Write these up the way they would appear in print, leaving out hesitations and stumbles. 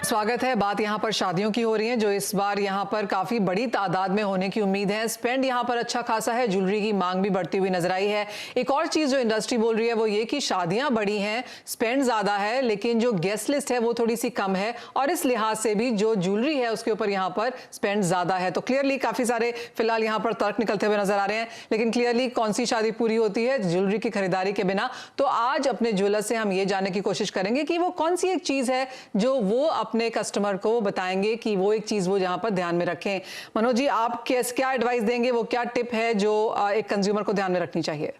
स्वागत है। बात यहाँ पर शादियों की हो रही है, जो इस बार यहाँ पर काफी बड़ी तादाद में होने की उम्मीद है। स्पेंड यहाँ पर अच्छा खासा है, ज्वेलरी की मांग भी बढ़ती हुई नजर आई है। एक और चीज जो इंडस्ट्री बोल रही है वो ये कि शादियां बड़ी हैं, स्पेंड ज्यादा है, लेकिन जो गेस्ट लिस्ट है वो थोड़ी सी कम है, और इस लिहाज से भी जो ज्वेलरी है उसके ऊपर यहाँ पर स्पेंड ज्यादा है। तो क्लियरली काफी सारे फिलहाल यहाँ पर तर्क निकलते हुए नजर आ रहे हैं, लेकिन क्लियरली कौन सी शादी पूरी होती है ज्वेलरी की खरीदारी के बिना। तो आज अपने ज्वेलर से हम ये जानने की कोशिश करेंगे कि वो कौन सी एक चीज है जो वो अपने कस्टमर को बताएंगे कि वो एक चीज वो जहां पर ध्यान में रखें। मनोज जी, आप क्या एडवाइस देंगे, वो क्या टिप है जो एक कंज्यूमर को ध्यान में रखनी चाहिए?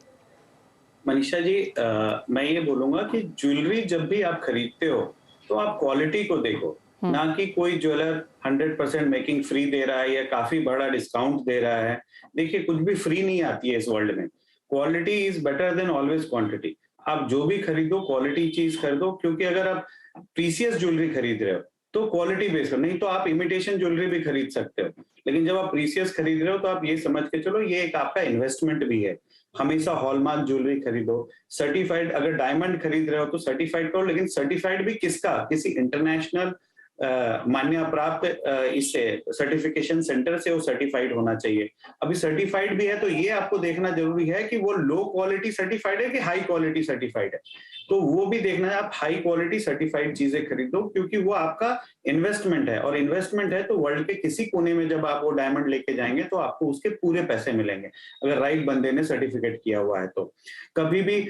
मनीषा जी, मैं ये बोलूंगा कि ज्वेलरी जब भी आप खरीदते हो तो आप क्वालिटी को देखो, ना कि कोई ज्वेलर 100% मेकिंग फ्री दे रहा है या काफी बड़ा डिस्काउंट दे रहा है। देखिए, कुछ भी फ्री नहीं आती है इस वर्ल्ड में। Quality is better than always quantity. आप जो भी खरीदो क्वालिटी चीज खरीदो, क्योंकि अगर आप प्रीसियस ज्वेलरी खरीद रहे हो तो क्वालिटी बेस्ड, नहीं तो आप इमिटेशन ज्वेलरी भी खरीद सकते हो। लेकिन जब आप प्रीसियस खरीद रहे हो तो आप ये समझ के चलो ये एक आपका इन्वेस्टमेंट भी है। हमेशा हॉलमार्क ज्वेलरी खरीदो। सर्टिफाइड, अगर डायमंड खरीद रहे हो तो सर्टिफाइड करो, लेकिन सर्टिफाइड भी किसका? किसी इंटरनेशनल मान्य प्राप्त इससे सर्टिफिकेशन सेंटर से वो सर्टिफाइड होना चाहिए। अभी सर्टिफाइड भी है तो ये आपको देखना जरूरी है कि वो लो क्वालिटी सर्टिफाइड है कि हाई क्वालिटी सर्टिफाइड है। तो वो भी देखना है, आप हाई क्वालिटी सर्टिफाइड चीजें खरीदो, क्योंकि वो आपका इन्वेस्टमेंट है। और इन्वेस्टमेंट है तो वर्ल्ड के किसी कोने में जब आप वो डायमंड लेके जाएंगे तो आपको उसके पूरे पैसे मिलेंगे, अगर राइट बंदे ने सर्टिफिकेट किया हुआ है। तो कभी भी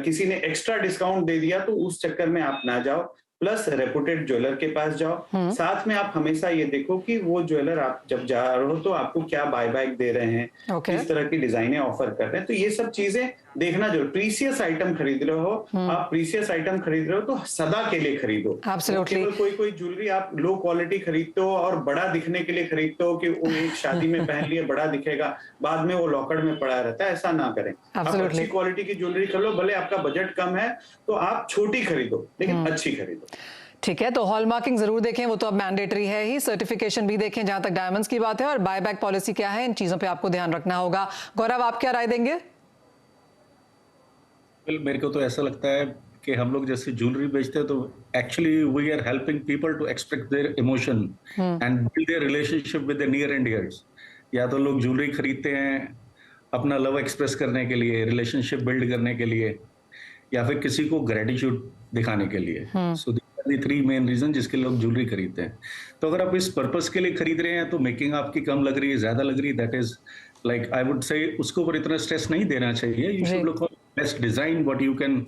किसी ने एक्स्ट्रा डिस्काउंट दे दिया तो उस चक्कर में आप ना जाओ। प्लस रेपुटेड ज्वेलर के पास जाओ। साथ में आप हमेशा ये देखो कि वो ज्वेलर आप जब जा रहे हो तो आपको क्या बायबैक दे रहे हैं, किस तरह की डिजाइनें ऑफर कर रहे हैं। तो ये सब चीजें देखना जरूर। प्रीसियस आइटम खरीद रहे हो, आप प्रीसियस आइटम खरीद रहे हो तो सदा के लिए खरीदो। केवल कोई ज्वेलरी आप लो क्वालिटी खरीदते हो और बड़ा दिखने के लिए खरीदते हो कि वो एक शादी में पहन लिए बड़ा दिखेगा, बाद में वो लॉकर में पड़ा रहता है, ऐसा ना करें। आप अच्छी क्वालिटी की ज्वेलरी कर लो, भले आपका बजट कम है तो आप छोटी खरीदो लेकिन अच्छी खरीदो। ठीक है, तो हॉलमार्किंग जरूर देखें, वो तो अब मैंडेटरी है ही। सर्टिफिकेशन भी देखें जहां तक डायमंड्स की बात है, और बायबैक पॉलिसी क्या है, इन चीजों पे आपको ध्यान रखना होगा। गौरव, आप क्या राय देंगे? मेरे को तो ऐसा लगता है कि हम लोग जैसे ज्वेलरी बेचते हैं तो actually we are helping people to express their emotion and build their relationship with the near and dears. या तो लोग ज्वेलरी खरीदते हैं अपना लव एक्सप्रेस करने के लिए, रिलेशनशिप बिल्ड करने के लिए, या फिर किसी को ग्रेटिट्यूड दिखाने के लिए। सो दी थ्री मेन रीजन जिसके लोग ज्वेलरी खरीदते हैं। तो अगर आप इस पर्पस के लिए खरीद रहे हैं तो मेकिंग आपकी कम लग रही है, ज्यादा लग रही है, that is like I would say उसके ऊपर इतना स्ट्रेस नहीं देना चाहिए। You should look best design what you can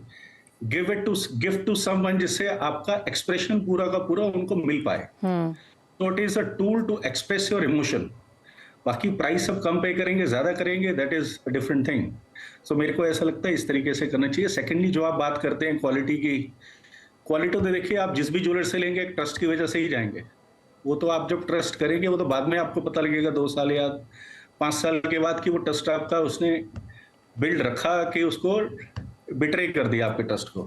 gift to someone, जिससे आपका एक्सप्रेशन पूरा का पूरा उनको मिल पाए। तो it is a tool to express your emotion. बाकी प्राइस सब कम पे करेंगे, ज्यादा करेंगे, that is a different thing. So मेरे को ऐसा लगता है इस तरीके से करना चाहिए। सेकेंडली, जो आप बात करते हैं क्वालिटी की, क्वालिटी तो देखिए आप जिस भी ज्वेलर से लेंगे ट्रस्ट की वजह से ही जाएंगे। वो तो आप जब ट्रस्ट करेंगे वो तो बाद में आपको पता लगेगा 2 साल या 5 साल के बाद कि वो ट्रस्ट आपका उसने बिल्ड रखा कि उसको बिट्रे कर दिया आपके ट्रस्ट को।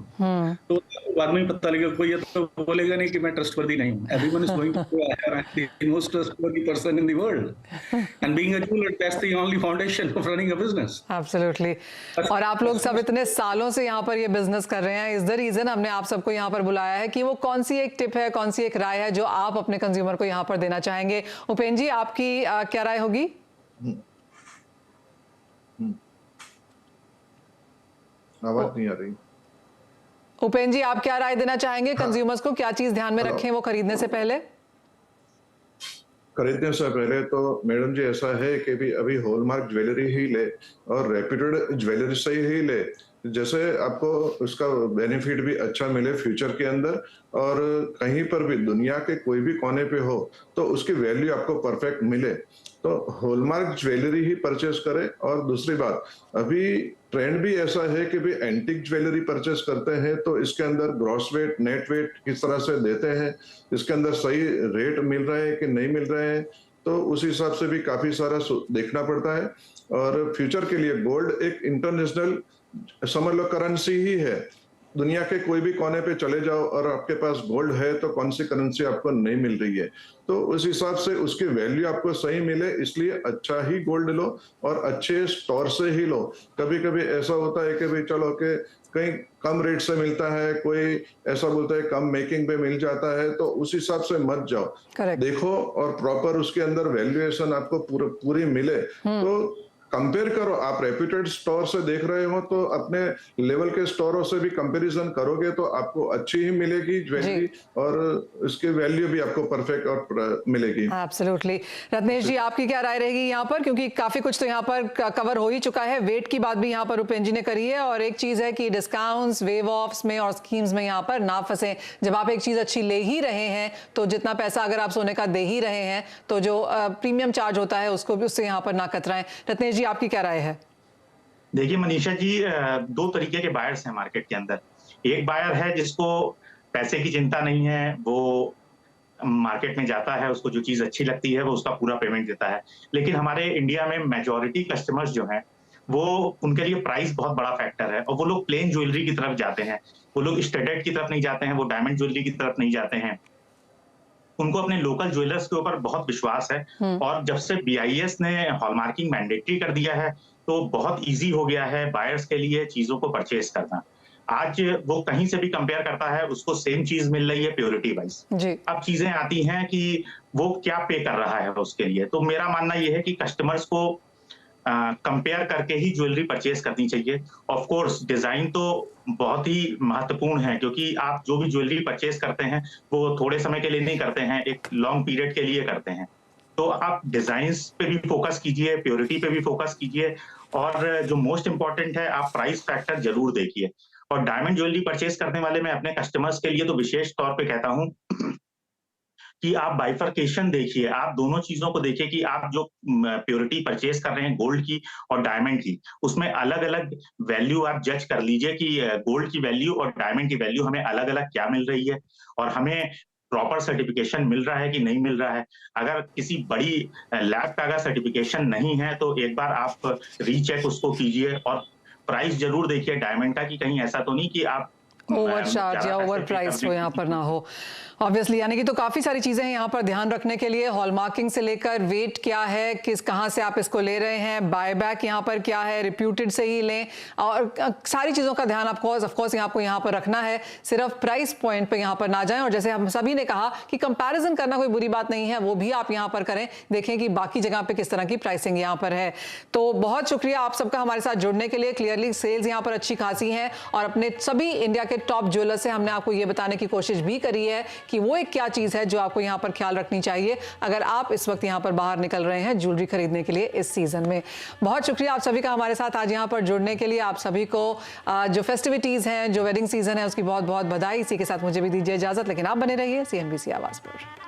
तो बाद में पता लगेगा। कोई ये तो बोलेगा नहीं कि मैं ट्रस्टवर्दी नहीं हूं। Everyone is going to say I am the most trustworthy person in the world, and being a jeweler, that's the only foundation of running a business. Absolutely. और आप लोग सब इतने सालों से यहाँ पर ये बिजनेस कर रहे हैं, इस द रीजन हमने आप सबको यहाँ पर बुलाया है कि वो कौन सी एक टिप है, कौन सी एक राय है जो आप अपने कंज्यूमर को यहाँ पर देना चाहेंगे। उपेंद्र जी, आपकी क्या राय होगी? आवाज नहीं आ रही। उपेंद्र जी, आप क्या राय देना चाहेंगे? कंज्यूमर्स को क्या चीज ध्यान में रखें वो खरीदने से पहले? खरीदने से पहले तो मैडम जी ऐसा है कि भी अभी हॉलमार्क ज्वेलरी ही ले और रेप्यूटेड ज्वेलरी से ही ले, जैसे आपको उसका बेनिफिट भी अच्छा मिले फ्यूचर के अंदर, और कहीं पर भी दुनिया के कोई भी कोने पे हो तो उसकी वैल्यू आपको परफेक्ट मिले, तो हॉलमार्क ज्वेलरी ही परचेस करें। और दूसरी बात, अभी ट्रेंड भी ऐसा है कि भी एंटिक ज्वेलरी परचेस करते हैं तो इसके अंदर ग्रॉस वेट नेट वेट किस तरह से देते हैं, इसके अंदर सही रेट मिल रहे हैं कि नहीं मिल रहे हैं, तो उस हिसाब से भी काफी सारा देखना पड़ता है। और फ्यूचर के लिए गोल्ड एक इंटरनेशनल समझ लो करेंसी ही है। दुनिया के कोई भी कोने पे चले जाओ और आपके पास गोल्ड है तो कौन सी करेंसी आपको नहीं मिल रही है, तो उस हिसाब से उसकी वैल्यू आपको सही मिले, इसलिए अच्छा ही गोल्ड लो और अच्छे स्टोर से ही लो। कभी कभी ऐसा होता है कि भाई चलो के कहीं कम रेट से मिलता है, कोई ऐसा बोलता है कम मेकिंग पे मिल जाता है, तो उस हिसाब से मत जाओ। करेक्ट। देखो और प्रॉपर उसके अंदर वैल्यूएशन आपको पूरी मिले तो कंपेयर करो। आप रेप्यूटेड स्टोर से देख रहे हो तो अपने लेवल के स्टोरों से भी कंपैरिजन करोगे तो आपको अच्छी ही मिलेगी ज्वेलरी और उसकी वैल्यू भी आपको परफेक्ट और मिलेगी। एब्सोल्युटली। रत्नेश जी, आपकी क्या राय रहेगी यहाँ पर, क्योंकि काफी कुछ तो यहाँ पर कवर हो ही चुका है। वेट की बात भी यहाँ पर रूपेन जी ने करी है, और एक चीज है कि डिस्काउंट्स, वेव ऑफ्स में और स्कीम्स में यहाँ पर ना फंसे। जब आप एक चीज अच्छी ले ही रहे हैं तो जितना पैसा अगर आप सोने का दे ही रहे हैं तो जो प्रीमियम चार्ज होता है उसको भी, उससे यहाँ पर ना कतराएं। रत्नेश जी, आपकी क्या राय है? देखिए मनीषा जी, दो तरीके के बायर्स हैं मार्केट के अंदर। एक बायर है जिसको पैसे की चिंता नहीं है, वो मार्केट में जाता है, उसको जो चीज अच्छी लगती है वो उसका पूरा पेमेंट देता है। लेकिन हमारे इंडिया में मेजॉरिटी कस्टमर्स जो हैं वो, उनके लिए प्राइस बहुत बड़ा फैक्टर है, और वो लोग प्लेन ज्वेलरी की तरफ जाते हैं, वो लोग स्टडेड की तरफ नहीं जाते हैं, वो डायमंड ज्वेलरी की तरफ नहीं जाते हैं। उनको अपने लोकल ज्वेलर्स के ऊपर बहुत विश्वास है, और जब से BIS ने हॉलमार्किंग मैंडेटरी कर दिया है तो बहुत इजी हो गया है बायर्स के लिए चीजों को परचेज करना। आज वो कहीं से भी कंपेयर करता है, उसको सेम चीज मिल रही है प्योरिटी वाइज। अब चीजें आती हैं कि वो क्या पे कर रहा है उसके लिए। तो मेरा मानना ये है कि कस्टमर्स को कंपेयर करके ही ज्वेलरी परचेज करनी चाहिए। ऑफ कोर्स डिजाइन तो बहुत ही महत्वपूर्ण है, क्योंकि आप जो भी ज्वेलरी परचेज करते हैं वो थोड़े समय के लिए नहीं करते हैं, एक लॉन्ग पीरियड के लिए करते हैं। तो आप डिजाइन्स पे भी फोकस कीजिए, प्योरिटी पे भी फोकस कीजिए, और जो मोस्ट इंपॉर्टेंट है, आप प्राइस फैक्टर जरूर देखिए। और डायमंड ज्वेलरी परचेज करने वाले मैं अपने कस्टमर्स के लिए तो विशेष तौर पे कहता हूं कि आप बाइफरकेशन देखिए, आप दोनों चीजों को देखिए कि आप जो प्योरिटी परचेज कर रहे हैं गोल्ड की और डायमंड की, उसमें अलग अलग वैल्यू आप जज कर लीजिए कि गोल्ड की वैल्यू और डायमंड की वैल्यू हमें अलग अलग क्या मिल रही है, और हमें प्रॉपर सर्टिफिकेशन मिल रहा है कि नहीं मिल रहा है। अगर किसी बड़ी लैब का अगर सर्टिफिकेशन नहीं है तो एक बार आप रीचेक उसको कीजिए, और प्राइस जरूर देखिए डायमंड का कि कहीं ऐसा तो नहीं कि आप ओवर चार्ज या ओवर प्राइस हो यहाँ पर ना हो। ऑब्वियसली, यानी कि तो काफी सारी चीजें हैं यहाँ पर ध्यान रखने के लिए। हॉलमार्किंग से लेकर वेट क्या है, कहाँ से आप इसको ले रहे हैं, बायबैक यहाँ पर क्या है, रिप्यूटेड से ही लें, और सारी चीजों का ध्यान ऑफकोर्स आपको यहाँ पर रखना है। सिर्फ प्राइस पॉइंट पे यहाँ पर ना जाएं, और जैसे हम सभी ने कहा कि कंपैरिजन करना कोई बुरी बात नहीं है, वो भी आप यहाँ पर करें, देखें कि बाकी जगह पे किस तरह की प्राइसिंग यहाँ पर है। तो बहुत शुक्रिया आप सबका हमारे साथ जुड़ने के लिए। क्लियरली सेल्स यहाँ पर अच्छी खासी है, और अपने सभी इंडिया के टॉप ज्वेलर से हमने आपको ये बताने की कोशिश भी करी है कि वो एक क्या चीज है जो आपको यहाँ पर ख्याल रखनी चाहिए अगर आप इस वक्त यहाँ पर बाहर निकल रहे हैं ज्वेलरी खरीदने के लिए इस सीजन में। बहुत शुक्रिया आप सभी का हमारे साथ आज यहाँ पर जुड़ने के लिए। आप सभी को जो फेस्टिविटीज हैं, जो वेडिंग सीजन है, उसकी बहुत बहुत बधाई। इसी के साथ मुझे भी दीजिए इजाजत, लेकिन आप बने रहिए CNBC आवाज पर।